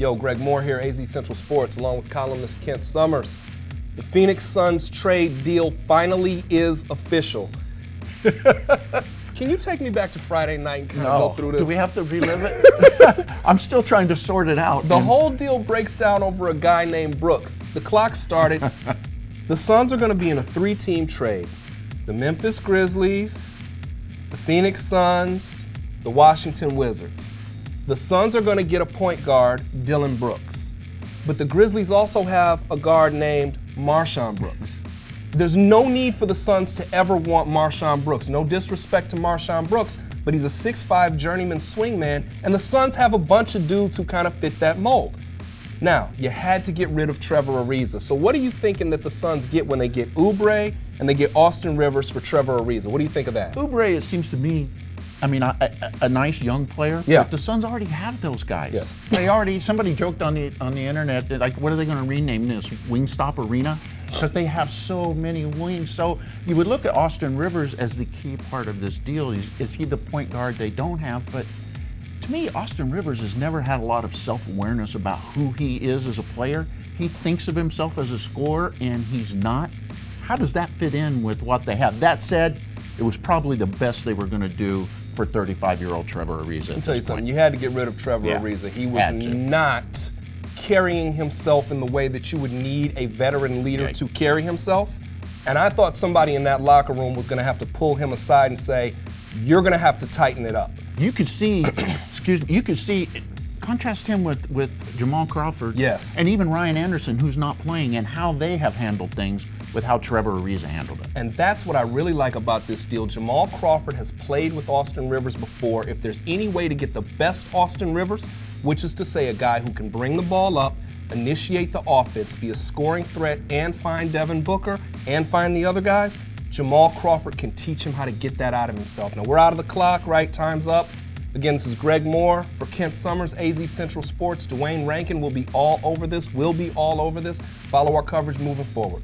Yo, Greg Moore here, AZ Central Sports, along with columnist Kent Summers. The Phoenix Suns trade deal finally is official. Can you take me back to Friday night and kind of go through this? Do we have to relive it? I'm still trying to sort it out. The whole deal breaks down over a guy named Brooks. The clock started. The Suns are going to be in a three-team trade. The Memphis Grizzlies, the Phoenix Suns, the Washington Wizards. The Suns are going to get a point guard, Dillon Brooks. But the Grizzlies also have a guard named Marshawn Brooks. There's no need for the Suns to ever want Marshawn Brooks. No disrespect to Marshawn Brooks, but he's a 6'5" journeyman swingman, and the Suns have a bunch of dudes who kind of fit that mold. Now, you had to get rid of Trevor Ariza. So what are you thinking that the Suns get when they get Oubre and they get Austin Rivers for Trevor Ariza? What do you think of that? Oubre, it seems to me, I mean, a nice young player. Yeah. But the Suns already have those guys. Yes. They already. Somebody joked on the internet that, like, what are they going to rename this? Wingstop Arena? Because they have so many wings. So you would look at Austin Rivers as the key part of this deal. Is he the point guard they don't have? But to me, Austin Rivers has never had a lot of self-awareness about who he is as a player. He thinks of himself as a scorer, and he's not. How does that fit in with what they have? That said, it was probably the best they were going to do for 35-year-old Trevor Ariza. I'll tell you something. You had to get rid of Trevor Ariza. He was not carrying himself in the way that you would need a veteran leader to carry himself. And I thought somebody in that locker room was going to have to pull him aside and say, you're going to have to tighten it up. You could see, you could see, contrast him with Jamal Crawford. Yes. And even Ryan Anderson, who's not playing, and how they have handled things with how Trevor Ariza handled it. And that's what I really like about this deal. Jamal Crawford has played with Austin Rivers before. If there's any way to get the best Austin Rivers, which is to say a guy who can bring the ball up, initiate the offense, be a scoring threat, and find Devin Booker, and find the other guys, Jamal Crawford can teach him how to get that out of himself. Now, we're out of the clock, right? Time's up. Again, this is Greg Moore for Kent Summers, AZ Central Sports. Dwayne Rankin will be all over this, Follow our coverage moving forward.